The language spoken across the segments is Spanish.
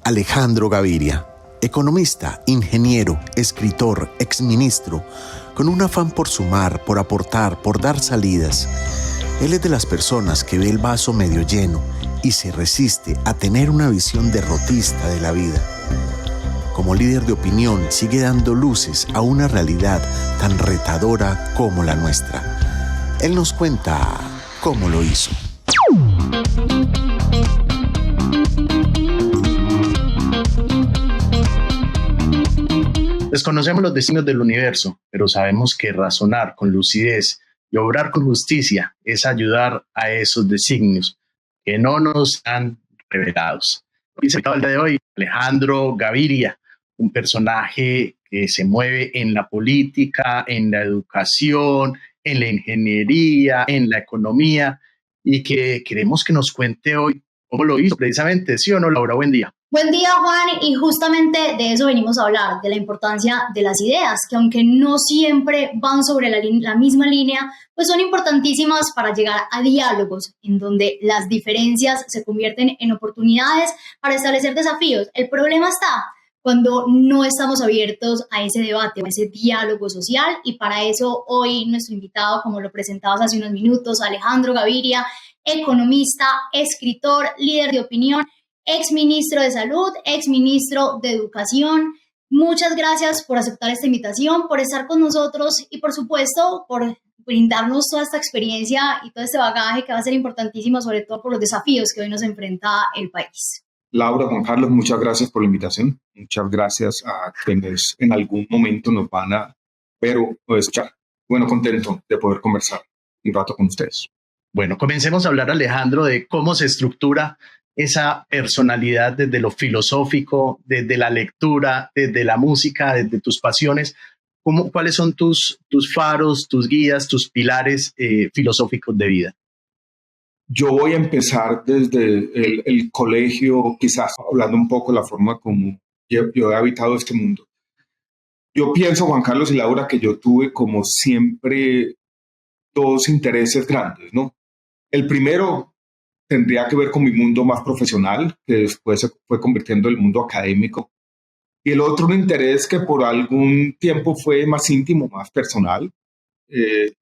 Alejandro Gaviria, economista, ingeniero, escritor, exministro, con un afán por sumar, por aportar, por dar salidas. Él es de las personas que ve el vaso medio lleno y se resiste a tener una visión derrotista de la vida. Como líder de opinión, sigue dando luces a una realidad tan retadora como la nuestra. Él nos cuenta cómo lo hizo. Desconocemos los destinos del universo, pero sabemos que razonar con lucidez y obrar con justicia es ayudar a esos designios que no nos han revelados. El día de hoy, Alejandro Gaviria, un personaje que se mueve en la política, en la educación, en la ingeniería, en la economía, y que queremos que nos cuente hoy cómo lo hizo precisamente. ¿Sí o no, Laura? Buen día. Buen día, Juan, y justamente de eso venimos a hablar, de la importancia de las ideas, que aunque no siempre van sobre la misma línea, pues son importantísimas para llegar a diálogos en donde las diferencias se convierten en oportunidades para establecer desafíos. El problema está cuando no estamos abiertos a ese debate, a ese diálogo social, y para eso hoy nuestro invitado, como lo presentabas hace unos minutos, Alejandro Gaviria, economista, escritor, líder de opinión, exministro de Salud, exministro de Educación. Muchas gracias por aceptar esta invitación, por estar con nosotros y, por supuesto, por brindarnos toda esta experiencia y todo este bagaje que va a ser importantísimo, sobre todo por los desafíos que hoy nos enfrenta el país. Laura, Juan Carlos, muchas gracias por la invitación. Muchas gracias a quienes en algún momento nos van a ver o escuchar. Bueno, contento de poder conversar un rato con ustedes. Bueno, comencemos a hablar, Alejandro, de cómo se estructura esa personalidad desde lo filosófico, desde la lectura, desde la música, desde tus pasiones. ¿Cuáles son tus faros, tus guías, tus pilares filosóficos de vida? Yo voy a empezar desde el colegio, quizás hablando un poco de la forma como yo he habitado este mundo. Yo pienso, Juan Carlos y Laura, que yo tuve como siempre dos intereses grandes, ¿no? El primero tendría que ver con mi mundo más profesional, que después se fue convirtiendo en el mundo académico. Y el otro, un interés que por algún tiempo fue más íntimo, más personal, que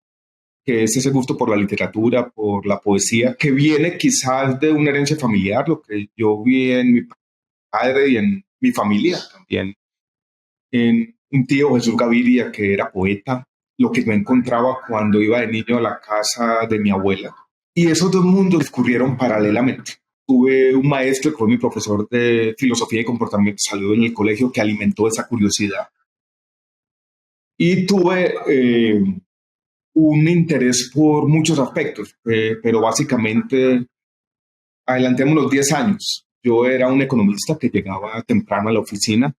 es ese gusto por la literatura, por la poesía, que viene quizás de una herencia familiar, lo que yo vi en mi padre y en mi familia también. En un tío, Jesús Gaviria, que era poeta, lo que yo encontraba cuando iba de niño a la casa de mi abuela. Y esos dos mundos discurrieron paralelamente. Tuve un maestro que fue mi profesor de filosofía y comportamiento de salud en el colegio que alimentó esa curiosidad. Y tuve un interés por muchos aspectos, pero básicamente adelantemos los 10 años. Yo era un economista que llegaba temprano a la oficina,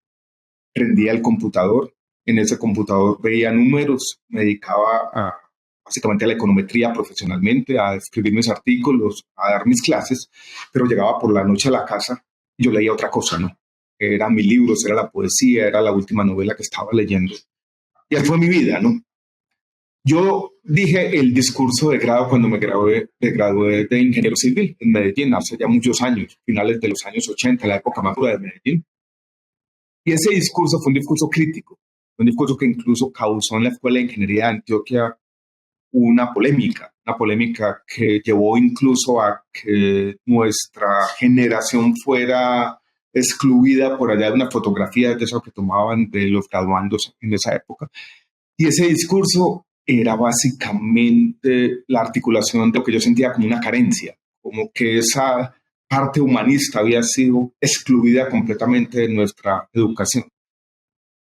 prendía el computador, en ese computador veía números, me dedicaba básicamente a la econometría profesionalmente, a escribir mis artículos, a dar mis clases, pero llegaba por la noche a la casa y yo leía otra cosa, ¿no? Eran mis libros, era la poesía, era la última novela que estaba leyendo. Y así fue mi vida, ¿no? Yo dije el discurso de grado cuando me gradué de ingeniero civil en Medellín, hace ya muchos años, finales de los años 80, la época más dura de Medellín. Y ese discurso fue un discurso crítico, un discurso que incluso causó en la Escuela de Ingeniería de Antioquia una polémica que llevó incluso a que nuestra generación fuera excluida por allá de una fotografía de eso que tomaban de los graduandos en esa época. Y ese discurso era básicamente la articulación de lo que yo sentía como una carencia, como que esa parte humanista había sido excluida completamente de nuestra educación.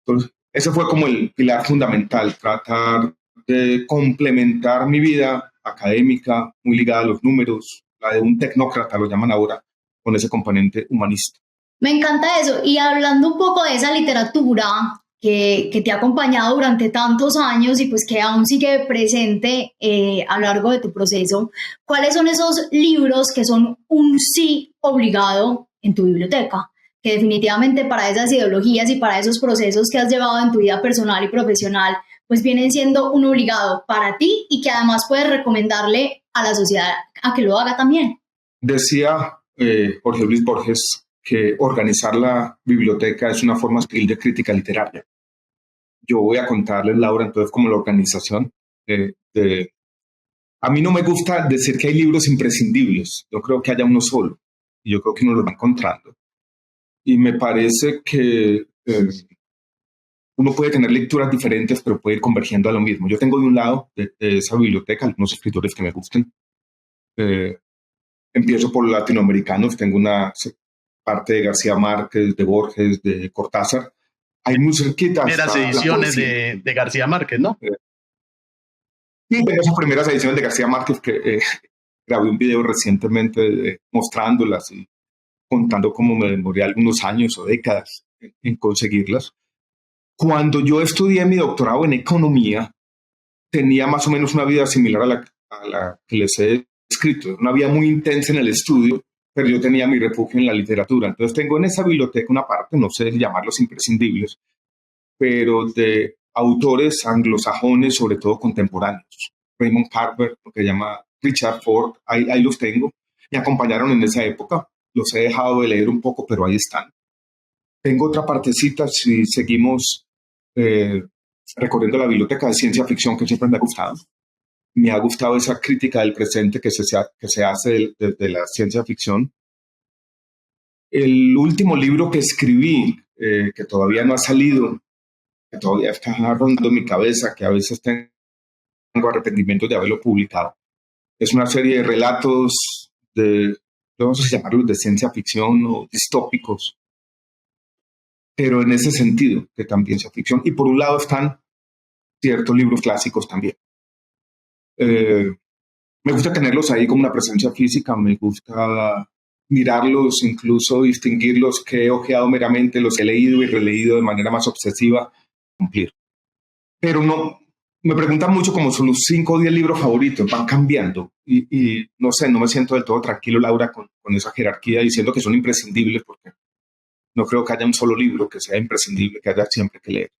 Entonces, ese fue como el pilar fundamental, tratar de complementar mi vida académica, muy ligada a los números, la de un tecnócrata, lo llaman ahora, con ese componente humanista. Me encanta eso. Y hablando un poco de esa literatura que te ha acompañado durante tantos años y pues que aún sigue presente a lo largo de tu proceso, ¿cuáles son esos libros que son un sí obligado en tu biblioteca? Que definitivamente para esas ideologías y para esos procesos que has llevado en tu vida personal y profesional, pues vienen siendo un obligado para ti y que además puedes recomendarle a la sociedad a que lo haga también. Decía Jorge Luis Borges que organizar la biblioteca es una forma sutil de crítica literaria. Yo voy a contarles, Laura, entonces, como la organización. A mí no me gusta decir que hay libros imprescindibles. Yo creo que haya uno solo. Y yo creo que uno lo va encontrando. Y me parece que uno puede tener lecturas diferentes, pero puede ir convergiendo a lo mismo. Yo tengo de un lado de esa biblioteca algunos escritores que me gusten. Empiezo por latinoamericanos. Tengo una parte de García Márquez, de Borges, de Cortázar. Hay muy cerquita. Primeras ediciones de García Márquez, ¿no? Sí, tengo esas primeras ediciones de García Márquez que grabé un video recientemente mostrándolas y contando cómo me demoré algunos años o décadas en conseguirlas. Cuando yo estudié mi doctorado en economía, tenía más o menos una vida similar a la que les he escrito. Una vida muy intensa en el estudio, pero yo tenía mi refugio en la literatura. Entonces tengo en esa biblioteca una parte, no sé llamarlos imprescindibles, pero de autores anglosajones, sobre todo contemporáneos. Raymond Carver, lo que llama Richard Ford, ahí los tengo. Me acompañaron en esa época. Los he dejado de leer un poco, pero ahí están. Tengo otra partecita, si seguimos recorriendo la biblioteca, de ciencia ficción, que siempre me ha gustado. Me ha gustado esa crítica del presente que se hace de la ciencia ficción. El último libro que escribí, que todavía no ha salido, que todavía está rondando mi cabeza, que a veces tengo arrepentimiento de haberlo publicado, es una serie de relatos vamos a llamarlos de ciencia ficción o distópicos, pero en ese sentido, que también ciencia ficción. Y por un lado están ciertos libros clásicos también. Me gusta tenerlos ahí como una presencia física, me gusta mirarlos, incluso distinguirlos que he ojeado meramente, los he leído y releído de manera más obsesiva, cumplir. Pero no, me preguntan mucho como son los 5 o 10 libros favoritos, van cambiando y no sé, no me siento del todo tranquilo, Laura, con esa jerarquía diciendo que son imprescindibles, porque no creo que haya un solo libro que sea imprescindible, que haya siempre que leer.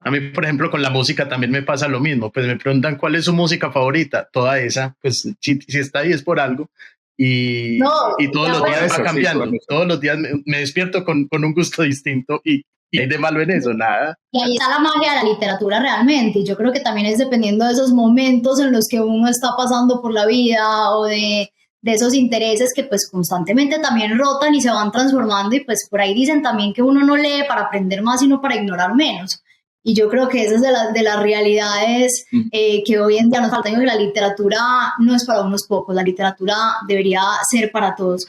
A mí, por ejemplo, con la música también me pasa lo mismo. Pues me preguntan cuál es su música favorita. Toda esa, pues si está ahí es por algo. Y todos los días va cambiando. Sí, todos los días me despierto con un gusto distinto y hay de malo en eso, nada. Y ahí está la magia de la literatura realmente. Y yo creo que también es dependiendo de esos momentos en los que uno está pasando por la vida o de esos intereses que pues constantemente también rotan y se van transformando. Y pues por ahí dicen también que uno no lee para aprender más, sino para ignorar menos. Y yo creo que esa es de las realidades que hoy en día nos falta. Que la literatura no es para unos pocos, la literatura debería ser para todos.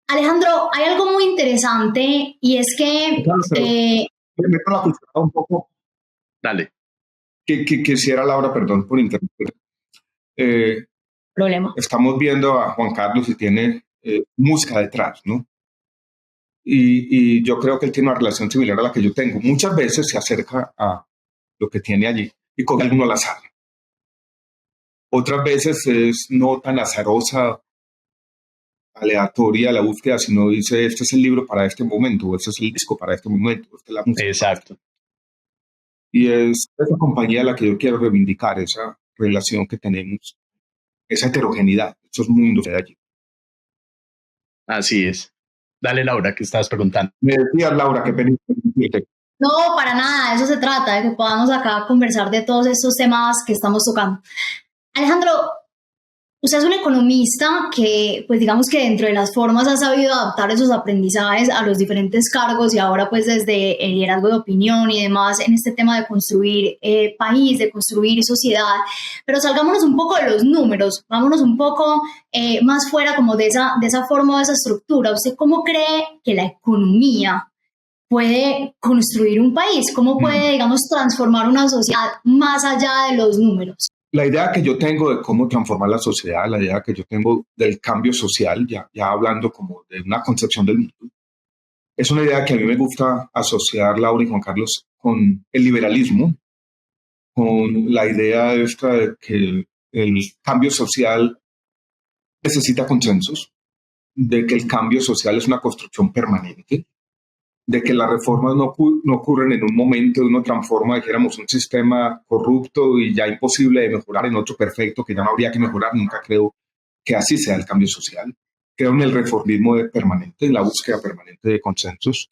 Alejandro, hay algo muy interesante y es que... me meto la cuchara un poco. Dale. Que quisiera, Laura, perdón por interrumpir. Problema. Estamos viendo a Juan Carlos y tiene música detrás, ¿no? Y yo creo que él tiene una relación similar a la que yo tengo. Muchas veces se acerca a lo que tiene allí y coge alguno al azar. Otras veces es no tan azarosa, aleatoria la búsqueda, sino dice, este es el libro para este momento, o este es el disco para este momento, esta es la música. Exacto. Y es esa compañía la que yo quiero reivindicar, esa relación que tenemos, esa heterogeneidad, esos mundos de allí. Así es. Dale, Laura, ¿qué estabas preguntando? Me decías, Laura, qué pena. No, para nada, de eso se trata, de que podamos acá conversar de todos estos temas que estamos tocando. Alejandro, usted es un economista que, pues digamos que dentro de las formas ha sabido adaptar esos aprendizajes a los diferentes cargos y ahora pues desde el liderazgo de opinión y demás en este tema de construir país, de construir sociedad. Pero salgámonos un poco de los números, vámonos un poco más fuera como de esa forma o de esa estructura. ¿Usted cómo cree que la economía puede construir un país? ¿Cómo puede, digamos, transformar una sociedad más allá de los números? La idea que yo tengo de cómo transformar la sociedad, la idea que yo tengo del cambio social, ya hablando como de una concepción del mundo, es una idea que a mí me gusta asociar, Laura y Juan Carlos, con el liberalismo, con la idea esta de que el cambio social necesita consensos, de que el cambio social es una construcción permanente, de que las reformas no ocurren en un momento, uno transforma, dijéramos, un sistema corrupto y ya imposible de mejorar en otro perfecto, que ya no habría que mejorar. Nunca creo que así sea el cambio social. creo en el reformismo permanente, en la búsqueda permanente de consensos.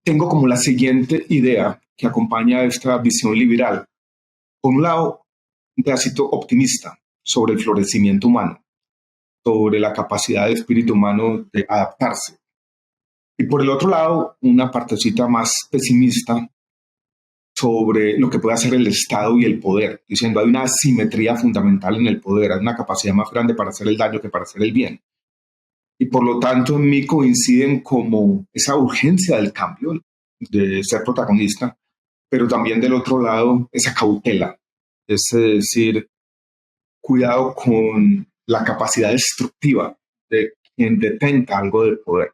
Tengo como la siguiente idea que acompaña a esta visión liberal. Por un lado, un pedacito optimista sobre el florecimiento humano, sobre la capacidad del espíritu humano de adaptarse. Y por el otro lado, una partecita más pesimista sobre lo que puede hacer el Estado y el poder, diciendo hay una asimetría fundamental en el poder, hay una capacidad más grande para hacer el daño que para hacer el bien. Y por lo tanto en mí coinciden como esa urgencia del cambio, de ser protagonista, pero también del otro lado esa cautela, es decir, cuidado con la capacidad destructiva de quien detenta algo de poder.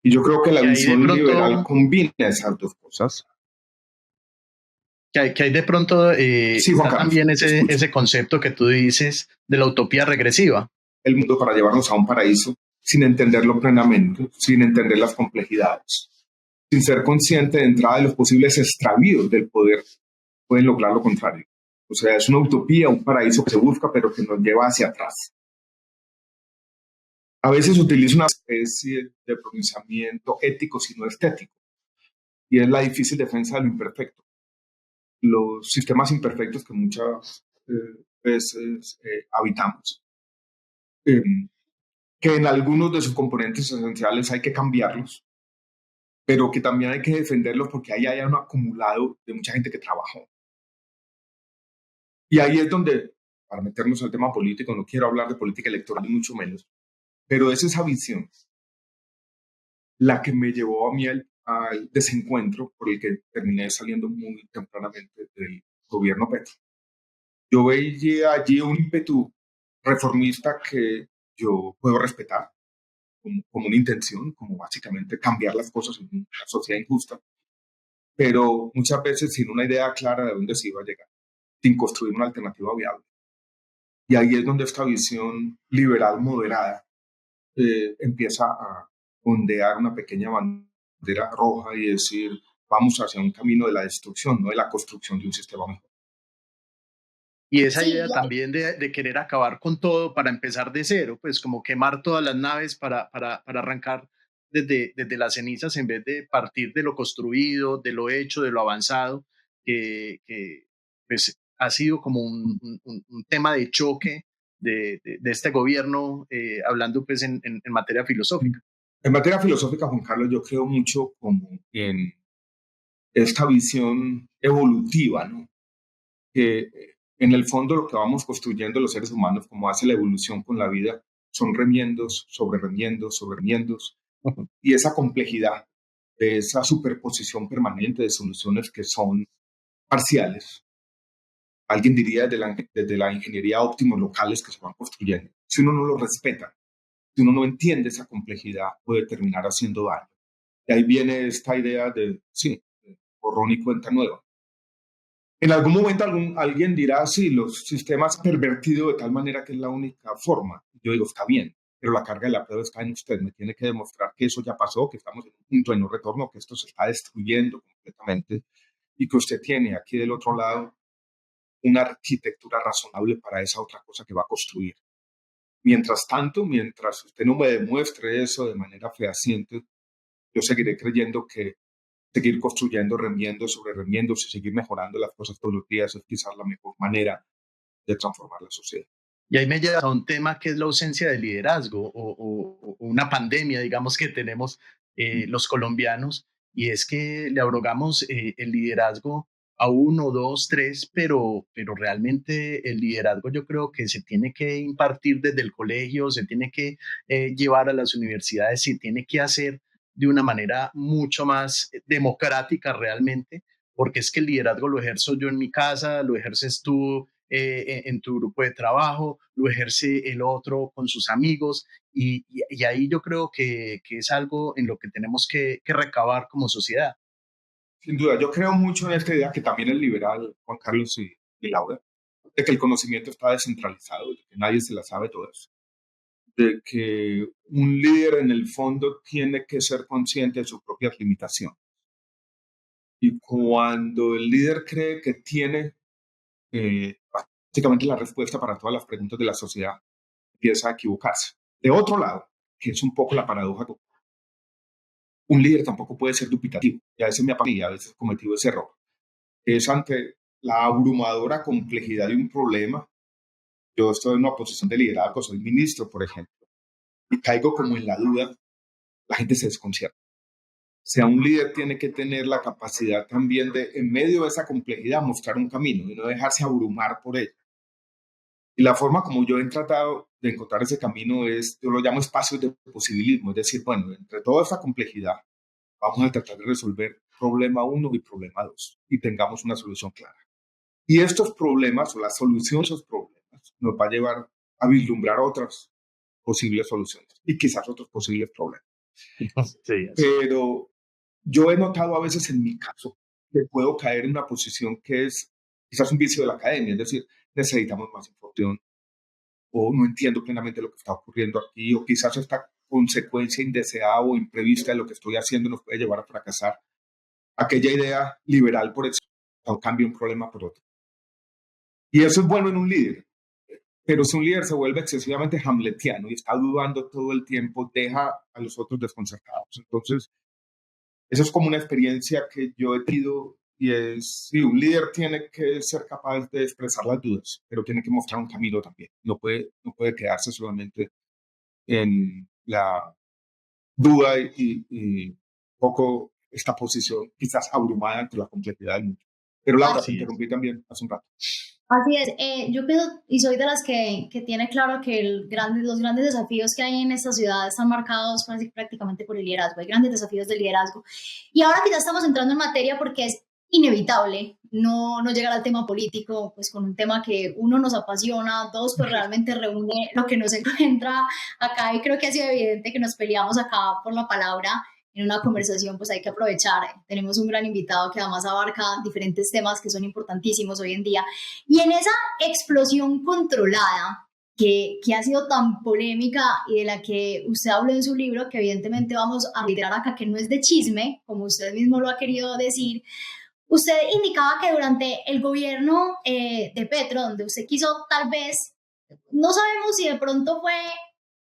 Y yo creo que la visión liberal combina esas dos cosas. Que hay de pronto Sí, Juan Carlos, también ese concepto que tú dices de la utopía regresiva. El mundo para llevarnos a un paraíso sin entenderlo plenamente, sin entender las complejidades, sin ser consciente de entrada de los posibles extravíos del poder, pueden lograr lo contrario. O sea, es una utopía, un paraíso que se busca, pero que nos lleva hacia atrás. A veces utilizo una especie de pronunciamiento ético, sino estético, y es la difícil defensa de lo imperfecto. Los sistemas imperfectos que muchas veces habitamos, que en algunos de sus componentes esenciales hay que cambiarlos, pero que también hay que defenderlos porque ahí hay un acumulado de mucha gente que trabajó. Y ahí es donde, para meternos al tema político, no quiero hablar de política electoral ni mucho menos, pero es esa visión la que me llevó a mí al desencuentro por el que terminé saliendo muy tempranamente del gobierno Petro. Yo veía allí un ímpetu reformista que yo puedo respetar como una intención, como básicamente cambiar las cosas en una sociedad injusta, pero muchas veces sin una idea clara de dónde se iba a llegar, sin construir una alternativa viable. Y ahí es donde esta visión liberal moderada empieza a ondear una pequeña bandera roja y decir, vamos hacia un camino de la destrucción, no de la construcción de un sistema mejor. Y esa idea también de querer acabar con todo para empezar de cero, pues como quemar todas las naves para arrancar desde las cenizas en vez de partir de lo construido, de lo hecho, de lo avanzado, que pues ha sido como un tema de choque de este gobierno, hablando pues en materia filosófica. En materia filosófica, Juan Carlos, yo creo mucho como en esta visión evolutiva, ¿no? Que en el fondo lo que vamos construyendo los seres humanos, como hace la evolución con la vida, son remiendos, sobre remiendos, sobre remiendos. Y esa complejidad de esa superposición permanente de soluciones que son parciales. Alguien diría desde la ingeniería óptimos locales que se van construyendo. Si uno no lo respeta, si uno no entiende esa complejidad, puede terminar haciendo daño. Y ahí viene esta idea de, sí, borrón y cuenta nueva. En algún momento alguien dirá, sí, los sistemas pervertidos de tal manera que es la única forma. Yo digo, está bien, pero la carga de la prueba está en usted. Me tiene que demostrar que eso ya pasó, que estamos en un punto de no retorno, que esto se está destruyendo completamente y que usted tiene aquí del otro lado una arquitectura razonable para esa otra cosa que va a construir. Mientras tanto, mientras usted no me demuestre eso de manera fehaciente, yo seguiré creyendo que seguir construyendo remiendos sobre remiendos y seguir mejorando las cosas todos los días es quizás la mejor manera de transformar la sociedad. Y ahí me lleva a un tema que es la ausencia de liderazgo o una pandemia, digamos, que tenemos los colombianos, y es que le abrogamos el liderazgo a uno, dos, tres, pero realmente el liderazgo yo creo que se tiene que impartir desde el colegio, se tiene que llevar a las universidades, se tiene que hacer de una manera mucho más democrática realmente, porque es que el liderazgo lo ejerzo yo en mi casa, lo ejerces tú en tu grupo de trabajo, lo ejerce el otro con sus amigos, y ahí yo creo que es algo en lo que tenemos que recabar como sociedad. Sin duda, yo creo mucho en esta idea que también es liberal, Juan Carlos y Laura, de que el conocimiento está descentralizado, de que nadie se la sabe todas, de que un líder en el fondo tiene que ser consciente de sus propias limitaciones. Y cuando el líder cree que tiene básicamente la respuesta para todas las preguntas de la sociedad, empieza a equivocarse. De otro lado, que es un poco la paradoja, un líder tampoco puede ser dubitativo. Y a veces me ha pasado y a veces he cometido ese error. Es ante la abrumadora complejidad de un problema. Yo estoy en una posición de liderazgo, soy ministro, por ejemplo, y caigo como en la duda, la gente se desconcierta. O sea, un líder tiene que tener la capacidad también de, en medio de esa complejidad, mostrar un camino y no dejarse abrumar por ello. Y la forma como yo he tratado de encontrar ese camino es, yo lo llamo espacios de posibilismo, es decir, bueno, entre toda esta complejidad, vamos a tratar de resolver problema 1 y problema 2 y tengamos una solución clara. Y estos problemas o la solución a esos problemas nos va a llevar a vislumbrar otras posibles soluciones y quizás otros posibles problemas. Sí, pero yo he notado a veces en mi caso que puedo caer en una posición que es quizás un vicio de la academia, es decir, necesitamos más información o no entiendo plenamente lo que está ocurriendo aquí o quizás esta consecuencia indeseada o imprevista de lo que estoy haciendo nos puede llevar a fracasar. Aquella idea liberal por eso, o cambia un problema por otro. Y eso es bueno en un líder, pero si un líder se vuelve excesivamente hamletiano y está dudando todo el tiempo, deja a los otros desconcertados. Entonces, eso es como una experiencia que yo he tenido y es, sí, un líder tiene que ser capaz de expresar las dudas, pero tiene que mostrar un camino también. No puede quedarse solamente en la duda y un poco esta posición quizás abrumada ante la complejidad del mundo. Pero Laura, te interrumpí también hace un rato. Así es, yo pienso y soy de las que tiene claro que los grandes desafíos que hay en esta ciudad están marcados prácticamente por el liderazgo, hay grandes desafíos del liderazgo. Y ahora que ya estamos entrando en materia porque es inevitable no llegar al tema político, pues con un tema que uno nos apasiona, dos pues realmente reúne lo que nos encuentra acá y creo que ha sido evidente que nos peleamos acá por la palabra. En una conversación pues hay que aprovechar, tenemos un gran invitado que además abarca diferentes temas que son importantísimos hoy en día y en esa explosión controlada que ha sido tan polémica y de la que usted habló en su libro, que evidentemente vamos a reiterar acá que no es de chisme, como usted mismo lo ha querido decir, usted indicaba que durante el gobierno de Petro, donde usted quiso tal vez, no sabemos si de pronto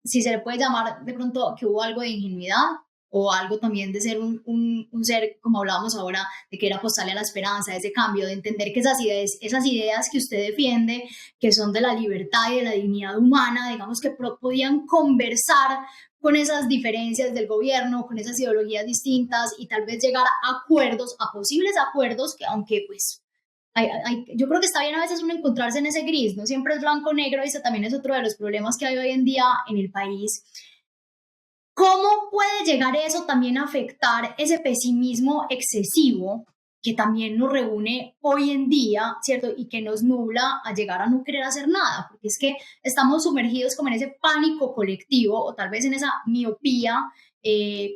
si se le puede llamar de pronto que hubo algo de ingenuidad, o algo también de ser un ser, como hablábamos ahora, de que era apostarle a la esperanza, ese cambio, de entender que esas ideas que usted defiende, que son de la libertad y de la dignidad humana, digamos que podían conversar con esas diferencias del gobierno, con esas ideologías distintas y tal vez llegar a acuerdos, a posibles acuerdos, que aunque pues yo creo que está bien a veces uno encontrarse en ese gris, no siempre es blanco o negro, y ese también es otro de los problemas que hay hoy en día en el país. ¿Cómo puede llegar eso también a afectar ese pesimismo excesivo que también nos reúne hoy en día, ¿cierto? Y que nos nubla a llegar a no querer hacer nada, porque es que estamos sumergidos como en ese pánico colectivo o tal vez en esa miopía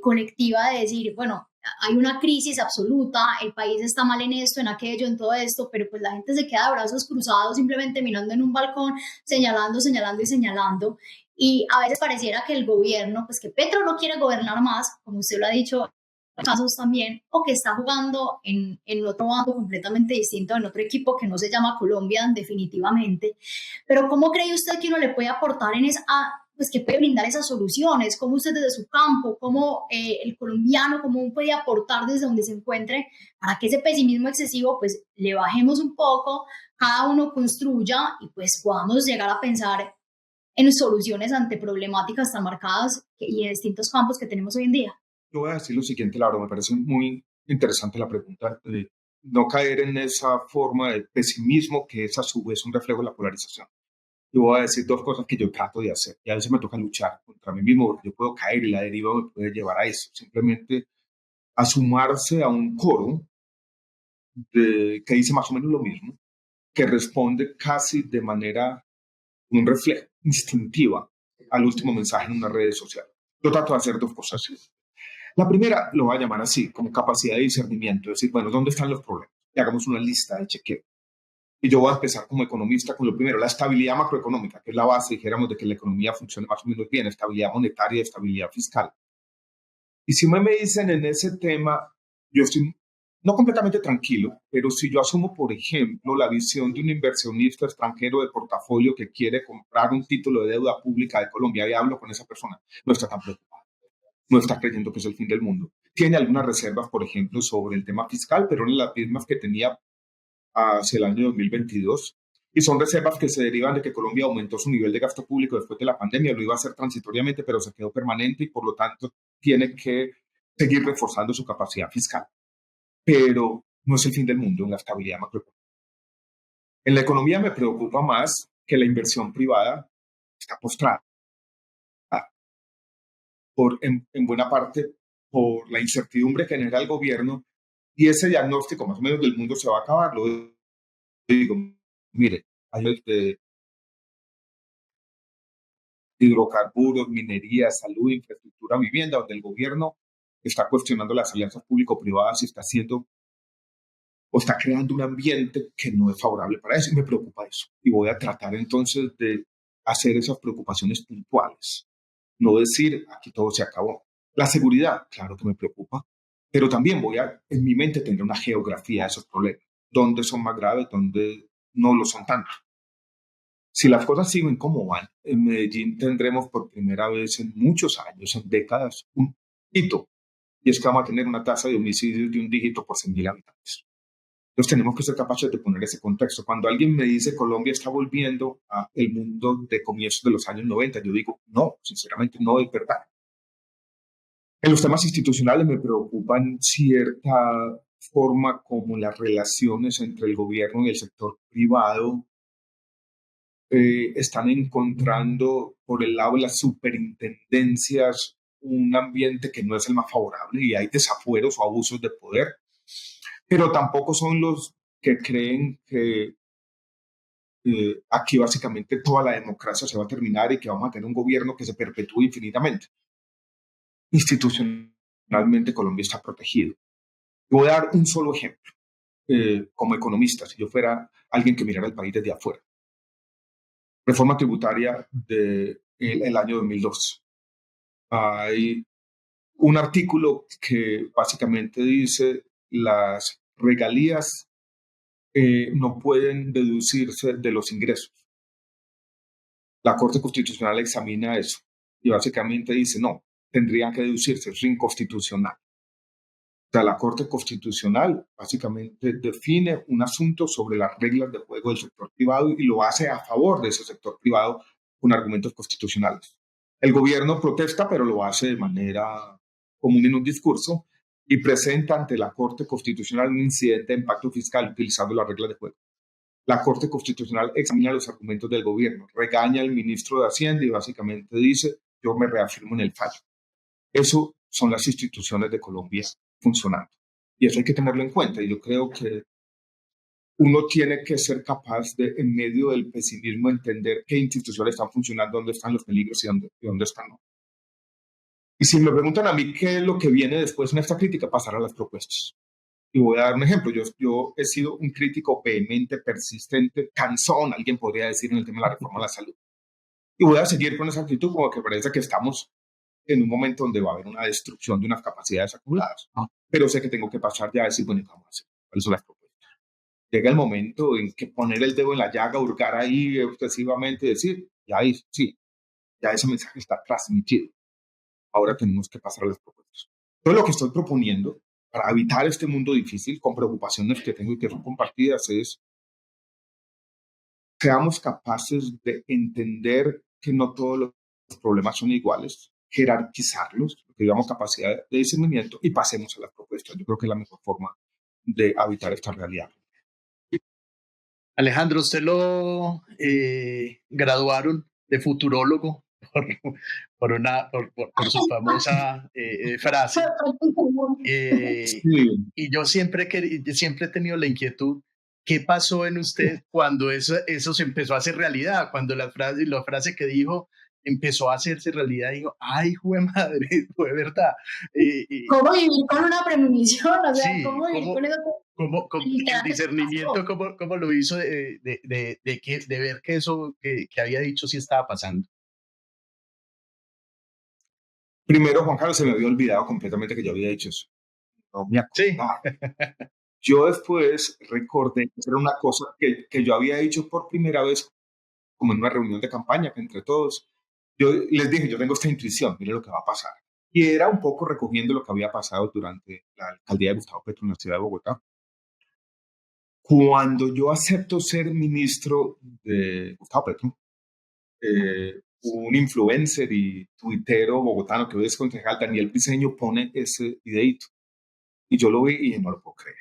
colectiva de decir, bueno, hay una crisis absoluta, el país está mal en esto, en aquello, en todo esto, pero pues la gente se queda de brazos cruzados simplemente mirando en un balcón, señalando y señalando. Y a veces pareciera que el gobierno, pues que Petro no quiere gobernar más, como usted lo ha dicho, casos también, o que está jugando en otro bando completamente distinto, en otro equipo que no se llama Colombia definitivamente. Pero ¿cómo cree usted que uno le puede aportar pues que puede brindar esas soluciones? ¿Cómo usted desde su campo, cómo el colombiano, cómo puede aportar desde donde se encuentre para que ese pesimismo excesivo pues le bajemos un poco, cada uno construya y pues podamos llegar a pensar en soluciones ante problemáticas tan marcadas y en distintos campos que tenemos hoy en día? Yo voy a decir lo siguiente, Laura, me parece muy interesante la pregunta de no caer en esa forma de pesimismo que es a su vez un reflejo de la polarización. Yo voy a decir dos cosas que yo trato de hacer y a veces me toca luchar contra mí mismo porque yo puedo caer y la deriva me puede llevar a eso, simplemente a sumarse a un coro que dice más o menos lo mismo, que responde casi de manera, un reflejo instintiva al último mensaje en una red social. Yo trato de hacer dos cosas. La primera lo voy a llamar así, como capacidad de discernimiento, es decir, bueno, ¿dónde están los problemas? Y hagamos una lista de chequeo. Y yo voy a empezar como economista con lo primero, la estabilidad macroeconómica, que es la base, dijéramos, de que la economía funcione más o menos bien, estabilidad monetaria y estabilidad fiscal. Y si me dicen en ese tema, yo estoy no completamente tranquilo, pero si yo asumo, por ejemplo, la visión de un inversionista extranjero de portafolio que quiere comprar un título de deuda pública de Colombia y hablo con esa persona, no está tan preocupado, no está creyendo que es el fin del mundo. Tiene algunas reservas, por ejemplo, sobre el tema fiscal, pero en las mismas que tenía hacia el año 2022. Y son reservas que se derivan de que Colombia aumentó su nivel de gasto público después de la pandemia. Lo iba a hacer transitoriamente, pero se quedó permanente y por lo tanto tiene que seguir reforzando su capacidad fiscal. Pero no es el fin del mundo en la estabilidad macroeconómica. En la economía me preocupa más que la inversión privada está postrada, en buena parte por la incertidumbre que genera el gobierno y ese diagnóstico más o menos del mundo se va a acabar. Lo digo, mire, hay de hidrocarburos, minería, salud, infraestructura, vivienda, donde el gobierno está cuestionando las alianzas público-privadas y está haciendo o está creando un ambiente que no es favorable para eso y me preocupa eso. Y voy a tratar entonces de hacer esas preocupaciones puntuales, no decir aquí todo se acabó. La seguridad, claro que me preocupa, pero también voy a, en mi mente, tener una geografía de esos problemas, dónde son más graves, dónde no lo son tanto. Si las cosas siguen como van, en Medellín tendremos por primera vez en muchos años, en décadas, un hito, y es que vamos a tener una tasa de homicidios de un dígito por 100.000 habitantes. Entonces tenemos que ser capaces de poner ese contexto. Cuando alguien me dice Colombia está volviendo al mundo de comienzos de los años 90, yo digo, no, sinceramente no es verdad. En los temas institucionales me preocupan cierta forma como las relaciones entre el gobierno y el sector privado están encontrando por el lado de las superintendencias un ambiente que no es el más favorable y hay desafueros o abusos de poder, pero tampoco son los que creen que aquí básicamente toda la democracia se va a terminar y que vamos a tener un gobierno que se perpetúe infinitamente. Institucionalmente Colombia está protegido. Voy a dar un solo ejemplo como economista, si yo fuera alguien que mirara el país desde afuera. Reforma tributaria del año 2002. Hay un artículo que básicamente dice las regalías no pueden deducirse de los ingresos. La Corte Constitucional examina eso y básicamente dice no, tendrían que deducirse, es inconstitucional. O sea, la Corte Constitucional básicamente define un asunto sobre las reglas de juego del sector privado y lo hace a favor de ese sector privado con argumentos constitucionales. El gobierno protesta, pero lo hace de manera común en un discurso y presenta ante la Corte Constitucional un incidente de impacto fiscal utilizando las reglas de juego. La Corte Constitucional examina los argumentos del gobierno, regaña al ministro de Hacienda y básicamente dice, yo me reafirmo en el fallo. Eso son las instituciones de Colombia funcionando. Y eso hay que tenerlo en cuenta. Y yo creo que uno tiene que ser capaz de, en medio del pesimismo, entender qué instituciones están funcionando, dónde están los peligros y dónde están no. Y si me preguntan a mí qué es lo que viene después en esta crítica, pasar a las propuestas. Y voy a dar un ejemplo. Yo he sido un crítico vehemente, persistente, cansón, alguien podría decir, en el tema de la reforma a la salud. Y voy a seguir con esa actitud como que parece que estamos en un momento donde va a haber una destrucción de unas capacidades acumuladas. Pero sé que tengo que pasar ya a decir, bueno, ¿qué vamos a hacer? ¿Cuáles son las propuestas? Llega el momento en que poner el dedo en la llaga, hurgar ahí obsesivamente y decir, ya ahí, sí, ya ese mensaje está transmitido. Ahora tenemos que pasar a las propuestas. Todo lo que estoy proponiendo para evitar este mundo difícil, con preocupaciones que tengo y que son compartidas, es seamos capaces de entender que no todos los problemas son iguales, jerarquizarlos, que digamos capacidad de discernimiento y pasemos a las propuestas. Yo creo que es la mejor forma de habitar esta realidad. Alejandro, usted lo graduaron de futurólogo por su famosa frase. Sí. Y yo siempre he tenido la inquietud, ¿qué pasó en usted cuando eso se empezó a hacer realidad? Cuando la frase que dijo empezó a hacerse realidad, digo, ¡ay, jue madre! Fue verdad. ¿Cómo vivir con una premonición? O sea, sí, ¿cómo vivir con eso? ¿Cómo el discernimiento, cómo lo hizo de ver que eso que había dicho sí estaba pasando? Primero, Juan Carlos, se me había olvidado completamente que yo había dicho eso. no me Sí. acordaba. Yo después recordé que era una cosa que yo había dicho por primera vez como en una reunión de campaña que entre todos. Yo les dije, yo tengo esta intuición, mire lo que va a pasar. Y era un poco recogiendo lo que había pasado durante la alcaldía de Gustavo Petro en la ciudad de Bogotá. Cuando yo acepto ser ministro de Gustavo Petro, un influencer y tuitero bogotano que hoy es concejal, Daniel Briceño, pone ese videito. Y yo lo vi y dije, no lo puedo creer,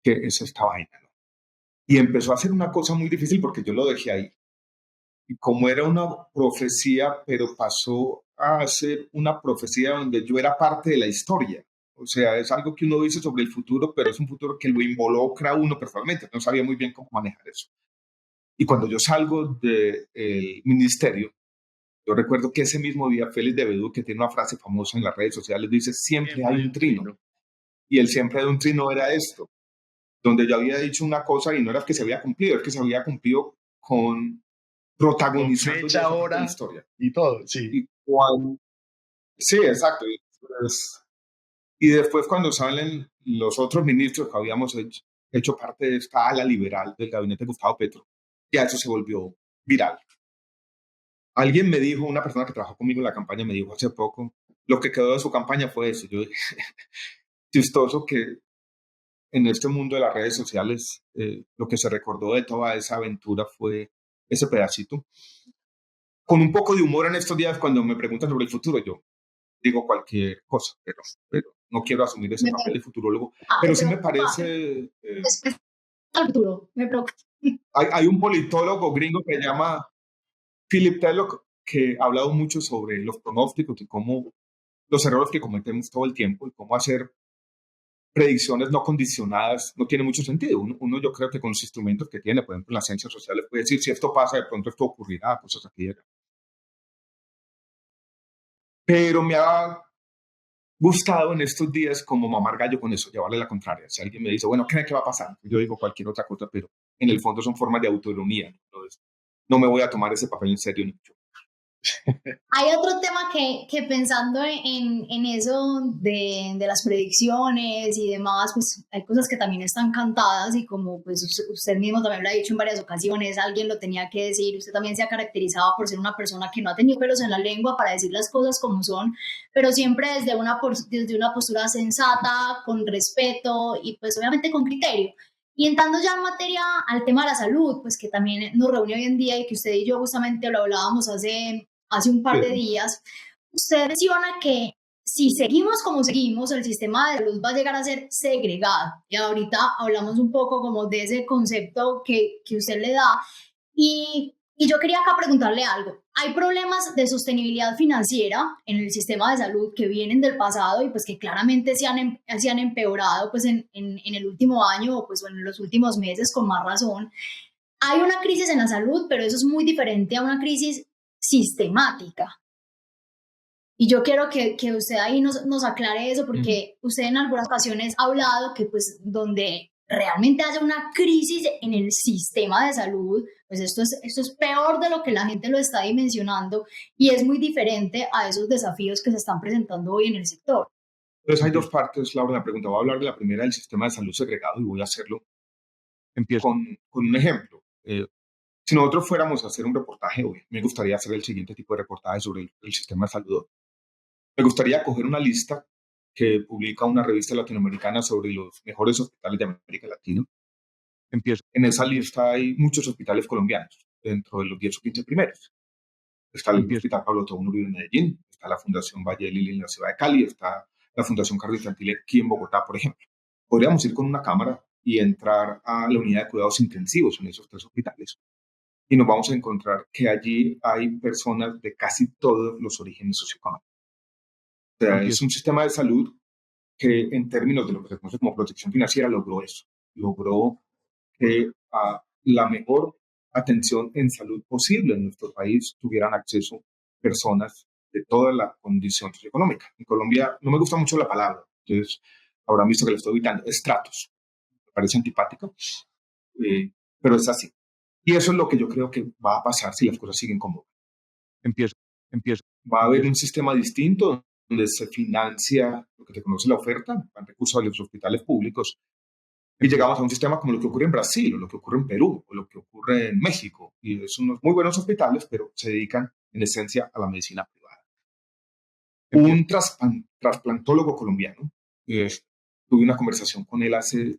que es esta vaina, ¿no? Y empezó a hacer una cosa muy difícil porque yo lo dejé ahí. Y como era una profecía, pero pasó a ser una profecía donde yo era parte de la historia. O sea, es algo que uno dice sobre el futuro, pero es un futuro que lo involucra a uno personalmente. No sabía muy bien cómo manejar eso. Y cuando yo salgo del ministerio, yo recuerdo que ese mismo día Félix de Bedú, que tiene una frase famosa en las redes sociales, dice, siempre hay un trino. Y el siempre hay un trino era esto, donde yo había dicho una cosa y no era que se había cumplido, es que se había cumplido con protagonizando con fecha, hora, la historia. Y todo, sí. Y cuando, sí, exacto. Y después cuando salen los otros ministros que habíamos hecho parte de esta ala liberal del gabinete de Gustavo Petro, ya eso se volvió viral. Alguien me dijo, una persona que trabajó conmigo en la campaña me dijo hace poco, lo que quedó de su campaña fue eso. Yo dije, chistoso que en este mundo de las redes sociales, lo que se recordó de toda esa aventura fue ese pedacito. Con un poco de humor en estos días, cuando me preguntan sobre el futuro, yo digo cualquier cosa, pero no quiero asumir ese papel de futurólogo. Pero sí me parece... al futuro, me preocupa. Hay un politólogo gringo que se llama Philip Tellock, que ha hablado mucho sobre los pronósticos y cómo los errores que cometemos todo el tiempo y cómo hacer predicciones no condicionadas no tiene mucho sentido. Uno yo creo que con los instrumentos que tiene, por ejemplo, en las ciencias sociales, puede decir, si esto pasa, de pronto esto ocurrirá, cosas así. Pero me ha gustado en estos días como mamar gallo con eso, llevarle la contraria. Si alguien me dice, bueno, ¿qué va a pasar? Yo digo cualquier otra cosa, pero en el fondo son formas de autoironía. Entonces, no me voy a tomar ese papel en serio ni mucho. Hay otro tema que pensando en eso de las predicciones y demás, pues hay cosas que también están cantadas y como pues usted mismo también lo ha dicho en varias ocasiones, alguien lo tenía que decir, usted también se ha caracterizado por ser una persona que no ha tenido pelos en la lengua para decir las cosas como son, pero siempre desde una postura sensata, con respeto y pues obviamente con criterio. Y entrando ya en materia al tema de la salud, pues que también nos reúne hoy en día y que usted y yo justamente lo hablábamos hace un par de días, usted menciona que si seguimos como seguimos, el sistema de salud va a llegar a ser segregado. Y ahorita hablamos un poco como de ese concepto que usted le da. Y yo quería acá preguntarle algo. Hay problemas de sostenibilidad financiera en el sistema de salud que vienen del pasado y pues que claramente se han empeorado pues en el último año o pues en los últimos meses con más razón. Hay una crisis en la salud, pero eso es muy diferente a una crisis sistemática. Y yo quiero que usted ahí nos aclare eso, porque usted en algunas ocasiones ha hablado que pues donde realmente haya una crisis en el sistema de salud, pues esto es peor de lo que la gente lo está dimensionando y es muy diferente a esos desafíos que se están presentando hoy en el sector. Entonces hay dos partes, Laura, la pregunta. Voy a hablar de la primera, del sistema de salud segregado, y voy a hacerlo. Empiezo con un ejemplo. Si nosotros fuéramos a hacer un reportaje hoy, me gustaría hacer el siguiente tipo de reportaje sobre el sistema de salud. Me gustaría coger una lista que publica una revista latinoamericana sobre los mejores hospitales de América Latina. Empiezo. En esa lista hay muchos hospitales colombianos, dentro de los 10 o 15 primeros. Está el Hospital Pablo Tobón Uribe en Medellín, está la Fundación Valle de Lili en la ciudad de Cali, está la Fundación Carlos Infantil aquí en Bogotá, por ejemplo. Podríamos ir con una cámara y entrar a la unidad de cuidados intensivos en esos 3 hospitales. Y nos vamos a encontrar que allí hay personas de casi todos los orígenes socioeconómicos. O sea, es un sistema de salud que en términos de lo que se conoce como protección financiera logró eso. Logró que a la mejor atención en salud posible en nuestro país tuvieran acceso personas de toda la condición socioeconómica. En Colombia no me gusta mucho la palabra, entonces habrán visto que la estoy evitando, estratos. Me parece antipático, pero es así. Y eso es lo que yo creo que va a pasar si las cosas siguen como van. Empiezo. Va a haber un sistema distinto donde se financia lo que se conoce la oferta, van recursos a los hospitales públicos, y llegamos a un sistema como lo que ocurre en Brasil, o lo que ocurre en Perú, o lo que ocurre en México, y son unos muy buenos hospitales, pero se dedican en esencia a la medicina privada. Un trasplantólogo colombiano, tuve una conversación con él hace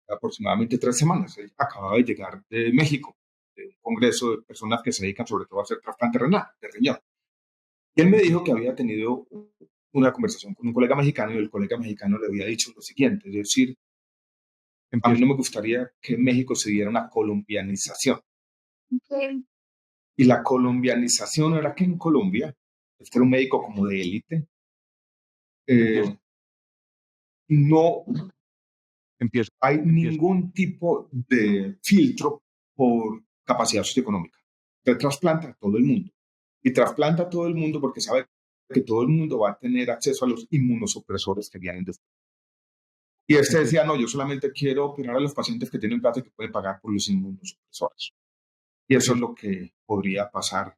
aproximadamente 3 semanas. Él acababa de llegar de México, de un congreso de personas que se dedican sobre todo a hacer trasplante renal, de riñón. Y él me dijo que había tenido una conversación con un colega mexicano y el colega mexicano le había dicho lo siguiente, es decir, a mí no me gustaría que México se diera una colombianización. Okay. Y la colombianización era que en Colombia, este era un médico como de élite, no hay ningún tipo de filtro por capacidad socioeconómica. Usted trasplanta a todo el mundo. Y trasplanta a todo el mundo porque sabe que todo el mundo va a tener acceso a los inmunosupresores que vienen después. Y este decía, no, yo solamente quiero operar a los pacientes que tienen plata y que pueden pagar por los inmunosupresores. Y eso es lo que podría pasar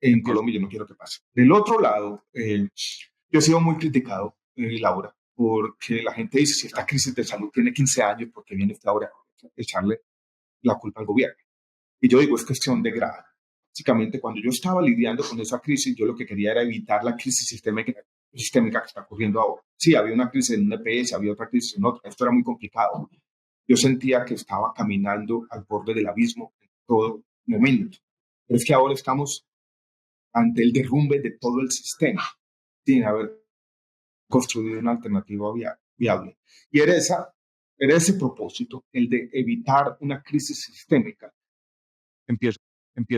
en Colombia, yo no quiero que pase. Del otro lado, yo he sido muy criticado, Laura, porque la gente dice, si esta crisis de salud tiene 15 años, ¿por qué viene usted ahora a echarle la culpa al gobierno? Y yo digo, es cuestión de grado. Básicamente, cuando yo estaba lidiando con esa crisis, yo lo que quería era evitar la crisis sistémica que está ocurriendo ahora. Sí, había una crisis en un EPS, había otra crisis en otra. Esto era muy complicado. Yo sentía que estaba caminando al borde del abismo en todo momento. Pero es que ahora estamos ante el derrumbe de todo el sistema, sin haber construido una alternativa viable. Y era ese propósito, el de evitar una crisis sistémica. Empiezo.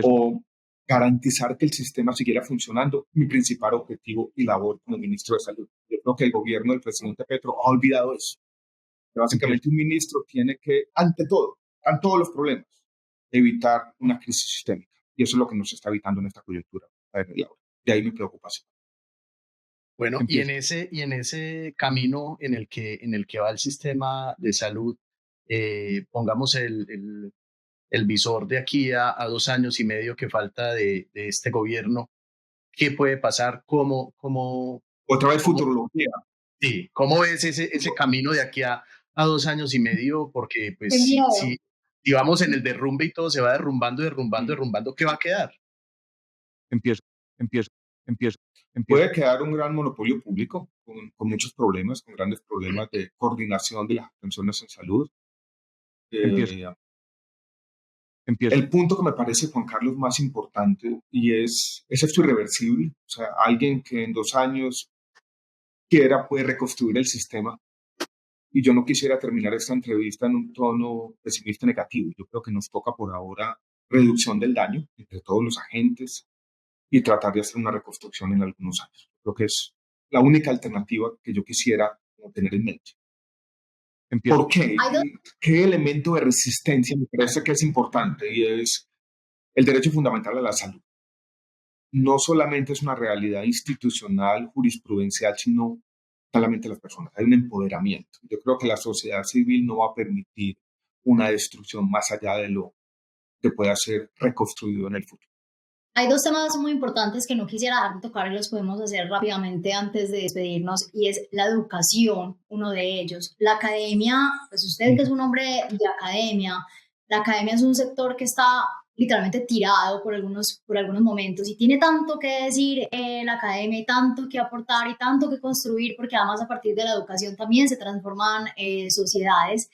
O garantizar que el sistema siguiera funcionando, mi principal objetivo y labor como ministro de Salud. Yo creo que el gobierno del presidente Petro ha olvidado eso. Que básicamente un ministro tiene que, ante todo, ante todos los problemas, evitar una crisis sistémica. Y eso es lo que nos está evitando en esta coyuntura. De ahí mi preocupación. Bueno, y en ese camino en el que va el sistema de salud, pongamos el visor de aquí a 2 años y medio que falta de este gobierno, ¿qué puede pasar? Otra vez futurología. Sí, ¿cómo ves ese camino de aquí a 2 años y medio? Porque pues si vamos en el derrumbe y todo se va derrumbando, ¿qué va a quedar? Empiezo. Puede quedar un gran monopolio público con muchos problemas, con grandes problemas de coordinación de las atenciones en salud. El punto que me parece, Juan Carlos, más importante y es esto irreversible. O sea, alguien que en 2 años puede reconstruir el sistema. Y yo no quisiera terminar esta entrevista en un tono pesimista negativo. Yo creo que nos toca por ahora reducción del daño entre todos los agentes y tratar de hacer una reconstrucción en algunos años. Creo que es la única alternativa que yo quisiera tener en mente. ¿Por qué? ¿Qué elemento de resistencia me parece que es importante? Y es el derecho fundamental a la salud. No solamente es una realidad institucional, jurisprudencial, sino solamente las personas. Hay un empoderamiento. Yo creo que la sociedad civil no va a permitir una destrucción más allá de lo que pueda ser reconstruido en el futuro. Hay 2 temas muy importantes que no quisiera dejar de tocar y los podemos hacer rápidamente antes de despedirnos, y es la educación, uno de ellos. La academia, pues usted que es un hombre de academia, la academia es un sector que está literalmente tirado por algunos momentos y tiene tanto que decir la academia y tanto que aportar y tanto que construir, porque además a partir de la educación también se transforman sociedades.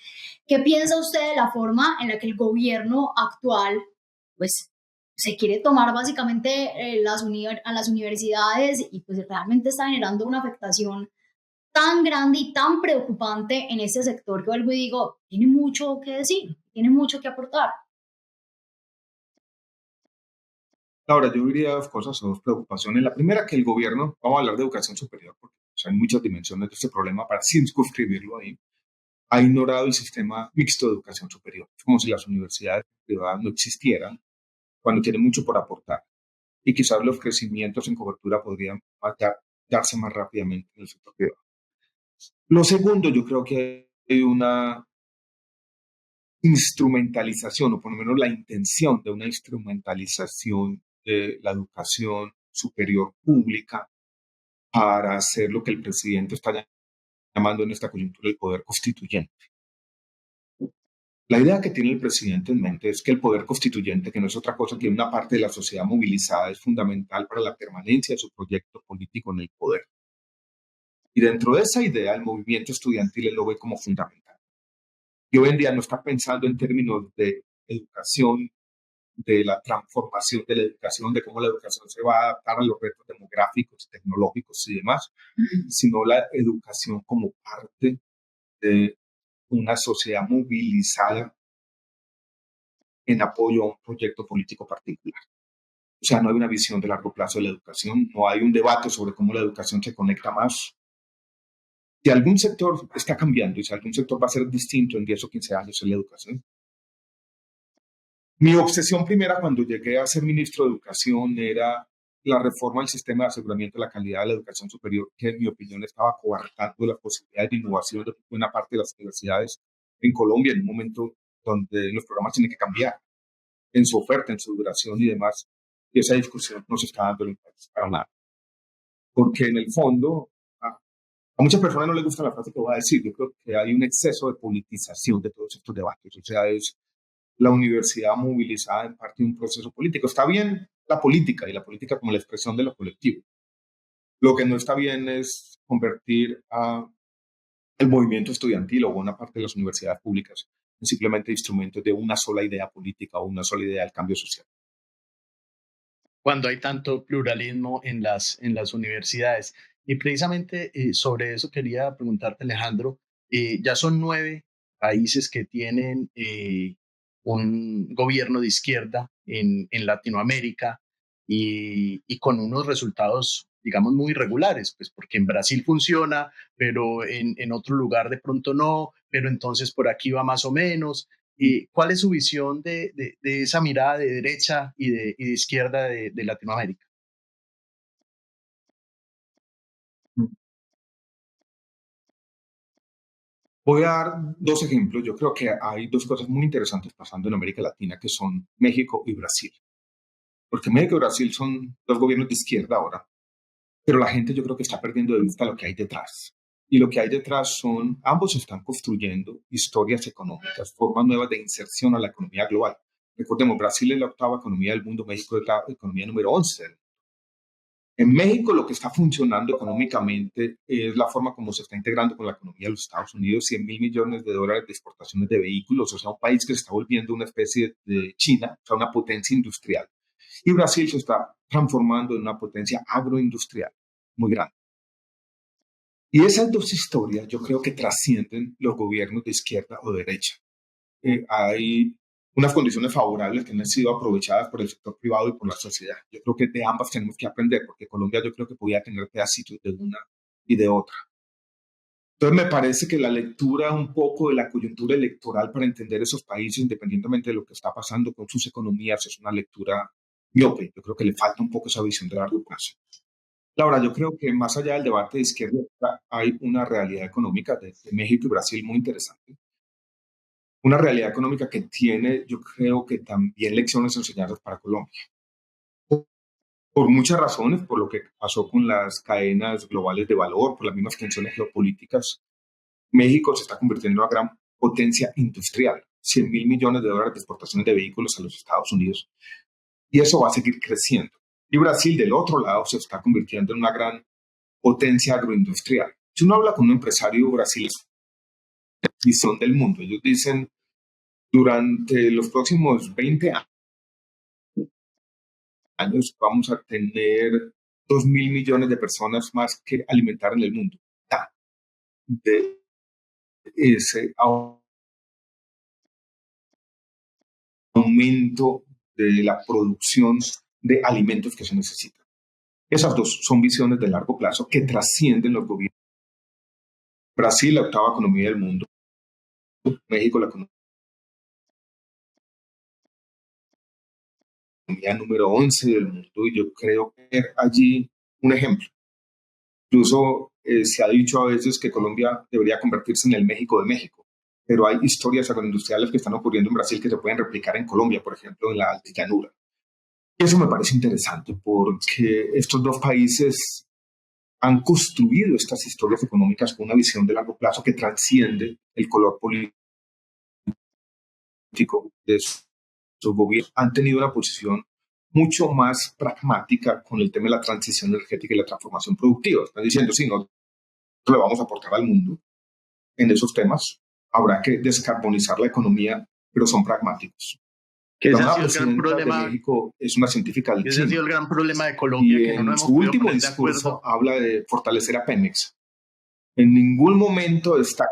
¿Qué piensa usted de la forma en la que el gobierno actual pues se quiere tomar básicamente a las universidades y pues realmente está generando una afectación tan grande y tan preocupante en este sector que vuelvo y digo, tiene mucho que decir, tiene mucho que aportar? Ahora, yo diría 2 cosas o 2 preocupaciones. La primera, que el gobierno, vamos a hablar de educación superior, porque hay muchas dimensiones de este problema para circunscribirlo ahí, ha ignorado el sistema mixto de educación superior. Es como si las universidades privadas no existieran, cuando tienen mucho por aportar. Y quizás los crecimientos en cobertura podrían darse más rápidamente en el sector privado. Lo segundo, yo creo que hay una instrumentalización, o por lo menos la intención de una instrumentalización de la educación superior pública para hacer lo que el presidente está llamando en esta coyuntura el poder constituyente. La idea que tiene el presidente en mente es que el poder constituyente, que no es otra cosa que una parte de la sociedad movilizada, es fundamental para la permanencia de su proyecto político en el poder. Y dentro de esa idea, el movimiento estudiantil lo ve como fundamental. Y hoy en día no está pensando en términos de educación, de la transformación de la educación, de cómo la educación se va a adaptar a los retos demográficos, tecnológicos y demás, sino la educación como parte de una sociedad movilizada en apoyo a un proyecto político particular. O sea, no hay una visión de largo plazo de la educación, no hay un debate sobre cómo la educación se conecta más. Si algún sector está cambiando y si algún sector va a ser distinto en 10 o 15 años en la educación. Mi obsesión primera cuando llegué a ser ministro de Educación era la reforma del sistema de aseguramiento de la calidad de la educación superior, que en mi opinión estaba coartando las posibilidades de innovación de buena parte de las universidades en Colombia en un momento donde los programas tienen que cambiar en su oferta, en su duración y demás. Y esa discusión no se está dando en el país para nada. Porque en el fondo, a muchas personas no les gusta la frase que voy a decir. Yo creo que hay un exceso de politización de todos estos debates. O sea, es la universidad movilizada en parte de un proceso político. Está bien la política y la política como la expresión de lo colectivo. Lo que no está bien es convertir a el movimiento estudiantil o buena parte de las universidades públicas en simplemente instrumentos de una sola idea política o una sola idea del cambio social. Cuando hay tanto pluralismo en las universidades. Y precisamente sobre eso quería preguntarte, Alejandro, ya son 9 países que tienen un gobierno de izquierda en Latinoamérica y con unos resultados, digamos, muy regulares, pues porque en Brasil funciona, pero en otro lugar de pronto no, pero entonces por aquí va más o menos. ¿Cuál es su visión de esa mirada de derecha y de izquierda de Latinoamérica? Voy a dar 2 ejemplos. Yo creo que hay 2 cosas muy interesantes pasando en América Latina, que son México y Brasil. Porque México y Brasil son 2 gobiernos de izquierda ahora, pero la gente yo creo que está perdiendo de vista lo que hay detrás. Y lo que hay detrás son, ambos están construyendo historias económicas, formas nuevas de inserción a la economía global. Recordemos, Brasil es la 8ª economía del mundo, México es la economía número 11. En México lo que está funcionando económicamente es la forma como se está integrando con la economía de los Estados Unidos, $100,000 millones de exportaciones de vehículos, o sea, un país que se está volviendo una especie de China, o sea, una potencia industrial. Y Brasil se está transformando en una potencia agroindustrial muy grande. Y esas 2 historias yo creo que trascienden los gobiernos de izquierda o derecha. Hay unas condiciones favorables que han sido aprovechadas por el sector privado y por la sociedad. Yo creo que de ambas tenemos que aprender, porque Colombia yo creo que podía tener pedacitos de una y de otra. Entonces me parece que la lectura un poco de la coyuntura electoral para entender esos países, independientemente de lo que está pasando con sus economías, es una lectura miope. Yo creo que le falta un poco esa visión de largo plazo. Laura, yo creo que más allá del debate de izquierda hay una realidad económica de México y Brasil muy interesante. Una realidad económica que tiene, yo creo que también lecciones enseñadas para Colombia. Por muchas razones, por lo que pasó con las cadenas globales de valor, por las mismas tensiones geopolíticas, México se está convirtiendo en una gran potencia industrial. $100,000 millones de exportaciones de vehículos a los Estados Unidos. Y eso va a seguir creciendo. Y Brasil, del otro lado, se está convirtiendo en una gran potencia agroindustrial. Si uno habla con un empresario brasileño, visión del mundo, ellos dicen, durante los próximos 20 años vamos a tener 2,000 millones de personas más que alimentar en el mundo. De ese aumento de la producción de alimentos que se necesitan. Esas 2 son visiones de largo plazo que trascienden los gobiernos. Brasil, la 8ª economía del mundo. México, la economía número 11 del mundo. Y yo creo que allí un ejemplo. Incluso se ha dicho a veces que Colombia debería convertirse en el México de México. Pero hay historias agroindustriales que están ocurriendo en Brasil que se pueden replicar en Colombia, por ejemplo, en la altillanura. Y eso me parece interesante porque estos 2 países han construido estas historias económicas con una visión de largo plazo que transciende el color político de sus gobiernos. Han tenido una posición mucho más pragmática con el tema de la transición energética y la transformación productiva. Están diciendo, sí, nosotros le vamos a aportar al mundo en esos temas, habrá que descarbonizar la economía, pero son pragmáticos. Que ese La ha sido el gran presidenta de problema. México es una científica del Ese ha clima. sido el gran problema de Colombia, Y que no en nos su hemos podido último poner de discurso acuerdo. habla de fortalecer a Pemex. En ningún momento está...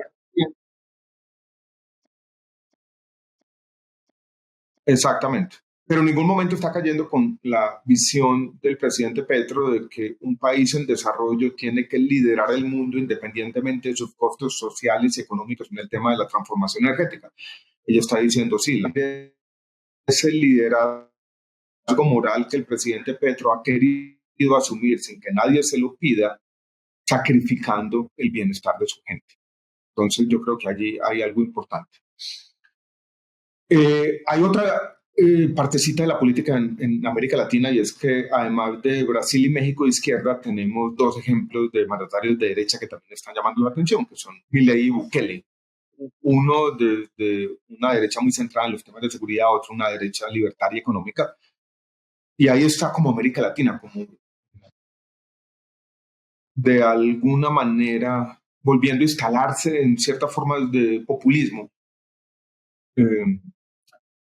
Exactamente. Pero en ningún momento está cayendo con la visión del presidente Petro de que un país en desarrollo tiene que liderar el mundo independientemente de sus costos sociales y económicos en el tema de la transformación energética. Ella está diciendo, sí, ese liderazgo moral que el presidente Petro ha querido asumir sin que nadie se lo pida, sacrificando el bienestar de su gente. Entonces yo creo que allí hay algo importante. Hay otra partecita de la política en América Latina, y es que además de Brasil y México de izquierda, tenemos dos ejemplos de mandatarios de derecha que también están llamando la atención, que son Milei y Bukele. Uno de una derecha muy centrada en los temas de seguridad, otro una derecha libertaria económica. Y ahí está como América Latina, como de alguna manera volviendo a instalarse en ciertas formas de populismo.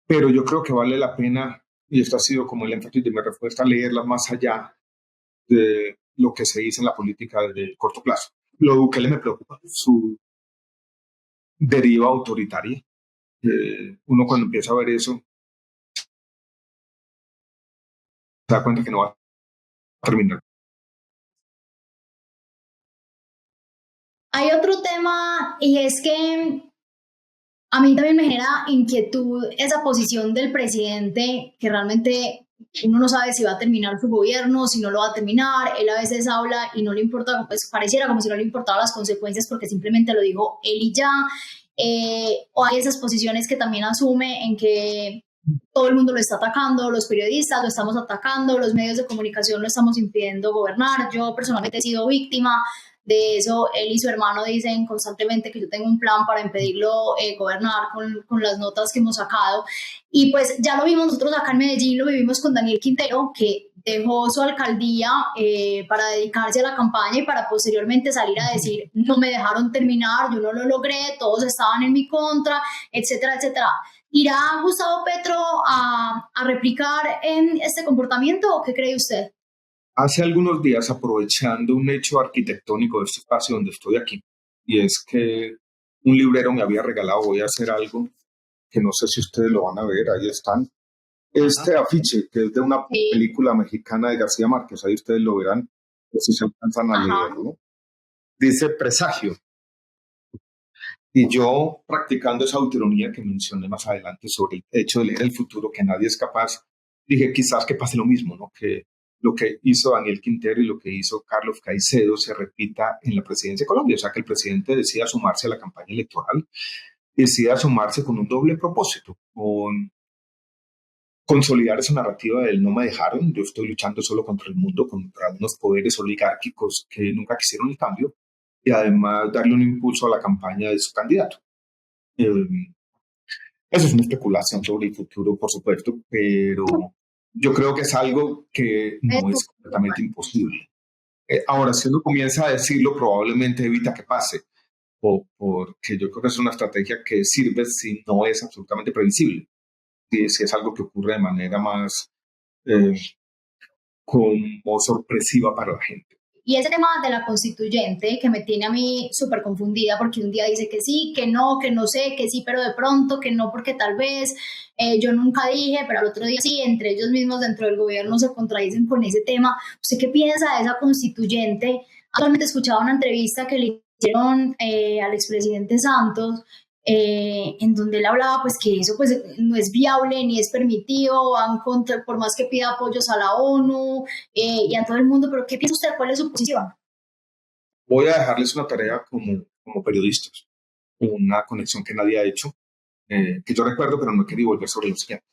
Pero yo creo que vale la pena, y esto ha sido como el énfasis de mi respuesta, leerlas más allá de lo que se dice en la política de corto plazo. Lo de Bukele me preocupa, su deriva autoritaria. Uno cuando empieza a ver eso, se da cuenta que no va a terminar. Hay otro tema y es que a mí también me genera inquietud esa posición del presidente, que realmente uno no sabe si va a terminar su gobierno, si no lo va a terminar. Él a veces habla y no le importa, pues pareciera como si no le importaban las consecuencias porque simplemente lo dijo él y ya. O hay esas posiciones que también asume en que todo el mundo lo está atacando, los periodistas lo estamos atacando, los medios de comunicación lo estamos impidiendo gobernar. Yo personalmente he sido víctima de eso. Él y su hermano dicen constantemente que yo tengo un plan para impedirlo gobernar con las notas que hemos sacado. Y pues ya lo vimos nosotros acá en Medellín, lo vivimos con Daniel Quintero, que dejó su alcaldía para dedicarse a la campaña y para posteriormente salir a decir, no me dejaron terminar, yo no lo logré, todos estaban en mi contra, etcétera, etcétera. ¿Irá Gustavo Petro a replicar en este comportamiento o qué cree usted? Hace algunos días, aprovechando un hecho arquitectónico de este espacio donde estoy aquí, y es que un librero me había regalado, voy a hacer algo que no sé si ustedes lo van a ver, ahí están. Este afiche, que es de una película mexicana de García Márquez, ahí ustedes lo verán, si se alcanzan a leerlo. Dice presagio. Y yo, practicando esa autoironía que mencioné más adelante sobre el hecho de leer el futuro, que nadie es capaz, dije quizás que pase lo mismo, ¿no? Que lo que hizo Daniel Quintero y lo que hizo Carlos Caicedo se repita en la presidencia de Colombia, o sea, que el presidente decida sumarse a la campaña electoral, decida sumarse con un doble propósito, con consolidar esa narrativa del no me dejaron, yo estoy luchando solo contra el mundo, contra unos poderes oligárquicos que nunca quisieron el cambio, y además darle un impulso a la campaña de su candidato. Eso es una especulación sobre el futuro, por supuesto, pero yo creo que es algo que no es completamente imposible. Ahora, si uno comienza a decirlo, probablemente evita que pase, porque yo creo que es una estrategia que sirve si no es absolutamente previsible, si es algo que ocurre de manera más como sorpresiva para la gente. Y ese tema de la constituyente que me tiene a mí súper confundida porque un día dice que sí, que no sé, que sí, pero de pronto, que no porque tal vez, yo nunca dije, pero al otro día sí, entre ellos mismos dentro del gobierno se contradicen con ese tema. ¿Usted qué piensa de esa constituyente? Actualmente escuchaba una entrevista que le hicieron al expresidente Santos, en donde él hablaba pues que eso pues no es viable ni es permitido, van contra, por más que pida apoyos a la ONU y a todo el mundo, pero ¿qué piensa usted? ¿Cuál es su posición? Voy a dejarles una tarea como periodistas, una conexión que nadie ha hecho, que yo recuerdo pero no he querido volver sobre lo siguiente.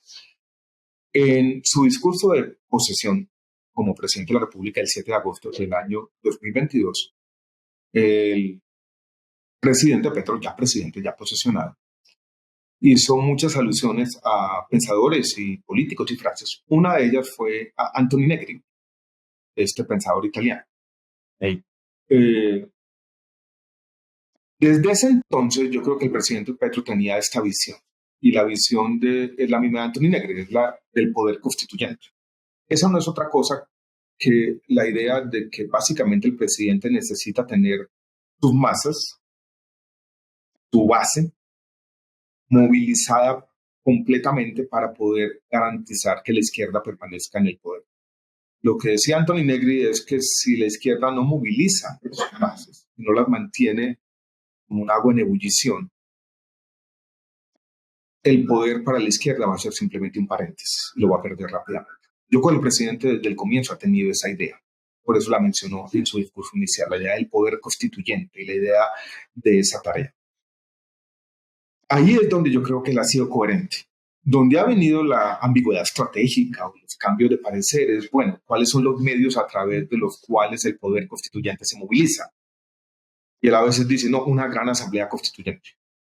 En su discurso de posesión, como presidente de la República el 7 de agosto del año 2022, el presidente Petro, ya presidente, ya posesionado, hizo muchas alusiones a pensadores y políticos y frases. Una de ellas fue a Anthony Negri, este pensador italiano. Hey. Desde ese entonces yo creo que el presidente Petro tenía esta visión, y la visión es la misma de Anthony Negri, es la del poder constituyente. Esa no es otra cosa que la idea de que básicamente el presidente necesita tener sus masas, su base, movilizada completamente para poder garantizar que la izquierda permanezca en el poder. Lo que decía Anthony Negri es que si la izquierda no moviliza sus bases, no las mantiene como un agua en ebullición, el poder para la izquierda va a ser simplemente un paréntesis, lo va a perder rápidamente. Yo con el presidente desde el comienzo ha tenido esa idea, por eso la mencionó en su discurso inicial, la idea del poder constituyente y la idea de esa tarea. Ahí es donde yo creo que él ha sido coherente. Donde ha venido la ambigüedad estratégica o los cambios de pareceres, bueno, ¿cuáles son los medios a través de los cuales el poder constituyente se moviliza? Y él a veces dice, no, una gran asamblea constituyente.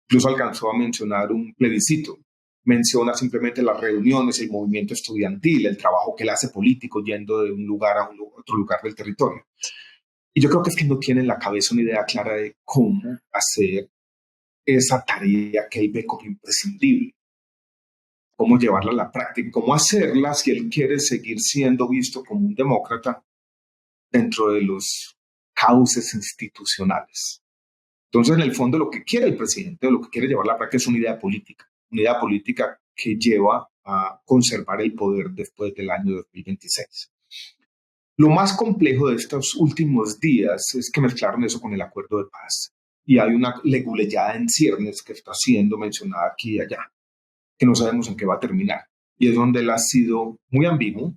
Incluso alcanzó a mencionar un plebiscito. Menciona simplemente las reuniones, el movimiento estudiantil, el trabajo que él hace político yendo de un lugar a otro lugar del territorio. Y yo creo que es que no tiene en la cabeza una idea clara de cómo hacer esa tarea que él ve como imprescindible. Cómo llevarla a la práctica, cómo hacerla si él quiere seguir siendo visto como un demócrata dentro de los cauces institucionales. Entonces, en el fondo, lo que quiere el presidente o lo que quiere llevar a la práctica es una idea política que lleva a conservar el poder después del año 2026. Lo más complejo de estos últimos días es que mezclaron eso con el acuerdo de paz. Y hay una leguleyada en ciernes que está siendo mencionada aquí y allá, que no sabemos en qué va a terminar. Y es donde él ha sido muy ambiguo.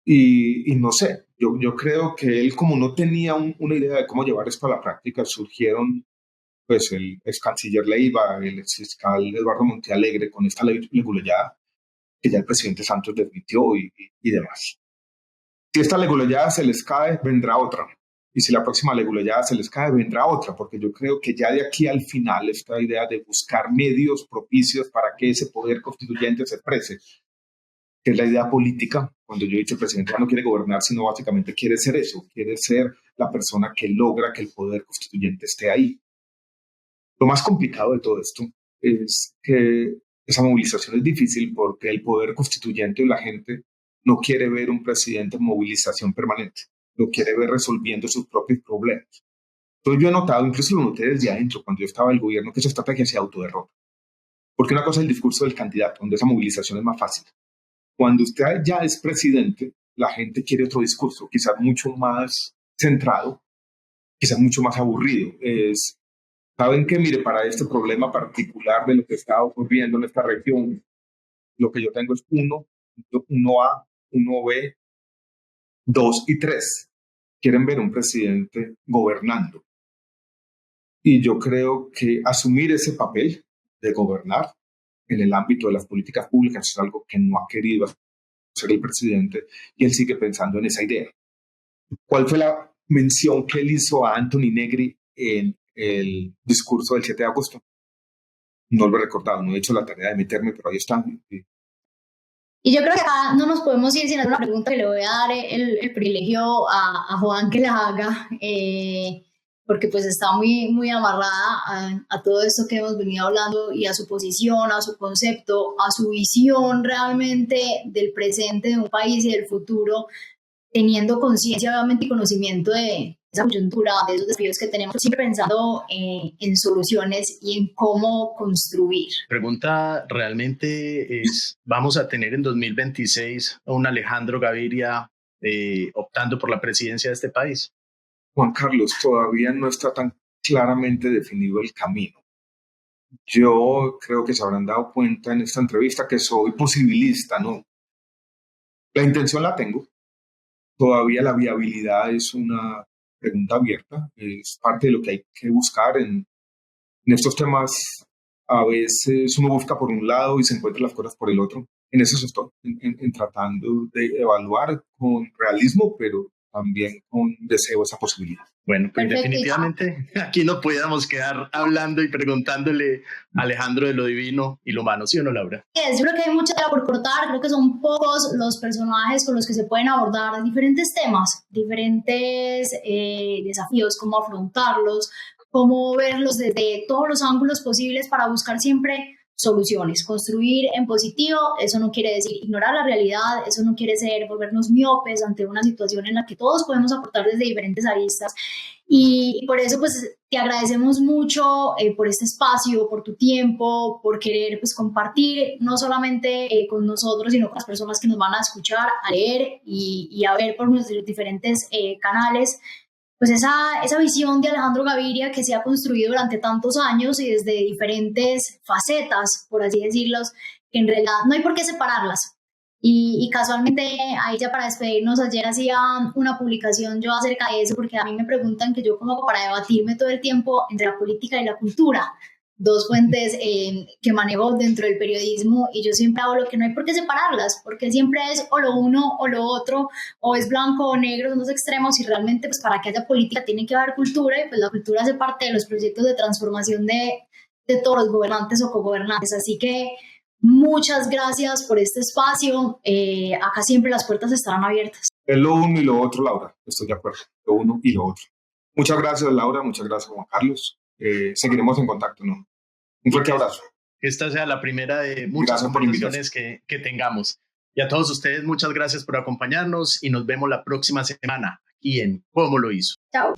Y no sé, yo creo que él, como no tenía una idea de cómo llevar esto a la práctica, surgieron pues el ex canciller Leiva, el ex fiscal Eduardo Montealegre con esta leguleyada que ya el presidente Santos desmintió y demás. Si esta leguleyada se les cae, vendrá otra. Y si la próxima leguleyada se les cae, vendrá otra, porque yo creo que ya de aquí al final esta idea de buscar medios propicios para que ese poder constituyente se exprese, que es la idea política, cuando yo he dicho el presidente no quiere gobernar, sino básicamente quiere ser eso, quiere ser la persona que logra que el poder constituyente esté ahí. Lo más complicado de todo esto es que esa movilización es difícil porque el poder constituyente y la gente no quiere ver un presidente en movilización permanente, lo quiere ver resolviendo sus propios problemas. Entonces yo he notado, incluso lo noté desde adentro, cuando yo estaba en el gobierno, que esa estrategia se autoderrota. Porque una cosa es el discurso del candidato, donde esa movilización es más fácil. Cuando usted ya es presidente, la gente quiere otro discurso, quizás mucho más centrado, quizás mucho más aburrido. ¿Saben qué? Mire, para este problema particular de lo que está ocurriendo en esta región, lo que yo tengo es 1A, 1B, 2 y 3. Quieren ver un presidente gobernando. Y yo creo que asumir ese papel de gobernar en el ámbito de las políticas públicas es algo que no ha querido hacer el presidente, y él sigue pensando en esa idea. ¿Cuál fue la mención que él hizo a Anthony Negri en el discurso del 7 de agosto? No lo he recordado, no he hecho la tarea de meterme, pero ahí está. Y yo creo que acá no nos podemos ir sin hacer una pregunta que le voy a dar el privilegio a Juan que la haga, porque pues está muy amarrada a todo esto que hemos venido hablando y a su posición, a su concepto, a su visión realmente del presente de un país y del futuro, teniendo conciencia obviamente y conocimiento de esa coyuntura, de esos desafíos que tenemos, siempre pensando en soluciones y en cómo construir. Pregunta realmente es, ¿vamos a tener en 2026 a un Alejandro Gaviria optando por la presidencia de este país? Juan Carlos, todavía no está tan claramente definido el camino. Yo creo que se habrán dado cuenta en esta entrevista que soy posibilista, ¿no? La intención la tengo. Todavía la viabilidad es una pregunta abierta. Es parte de lo que hay que buscar en estos temas A veces uno busca por un lado y se encuentra las cosas por el otro. En eso estoy, en tratando de evaluar con realismo, pero también con deseo esa posibilidad. Bueno, pues Perfecto. definitivamente aquí no podíamos quedar hablando y preguntándole a Alejandro de lo divino y lo humano, ¿sí o no, Laura? Yo creo que hay mucha tela por cortar, creo que son pocos los personajes con los que se pueden abordar diferentes temas, diferentes desafíos, cómo afrontarlos, cómo verlos desde todos los ángulos posibles para buscar siempre soluciones, construir en positivo. Eso no quiere decir ignorar la realidad, eso no quiere ser volvernos miopes ante una situación en la que todos podemos aportar desde diferentes aristas. Y por eso pues te agradecemos mucho por este espacio, por tu tiempo, por querer pues compartir no solamente con nosotros, sino con las personas que nos van a escuchar, a leer y a ver por nuestros diferentes canales, pues esa visión de Alejandro Gaviria que se ha construido durante tantos años y desde diferentes facetas, por así decirlo, que en realidad no hay por qué separarlas. Y casualmente, ahí ya para despedirnos, ayer hacía una publicación yo acerca de eso, porque a mí me preguntan que yo como para debatirme todo el tiempo entre la política y la cultura, dos fuentes que manejo dentro del periodismo, y yo siempre hago lo que no hay por qué separarlas, porque siempre es o lo uno o lo otro, o es blanco o negro, son dos extremos, y realmente pues para que haya política tiene que haber cultura, y pues la cultura hace parte de los proyectos de transformación de todos los gobernantes o cogobernantes. Así que muchas gracias por este espacio, acá siempre las puertas estarán abiertas. Es lo uno y lo otro, Laura, estoy de acuerdo, lo uno y lo otro. Muchas gracias, Laura, muchas gracias, Juan Carlos. Seguiremos en contacto, ¿no? Un fuerte abrazo. Esta sea la primera de muchas conversaciones que tengamos. Y a todos ustedes, muchas gracias por acompañarnos y nos vemos la próxima semana aquí en Cómo lo hizo. Chao.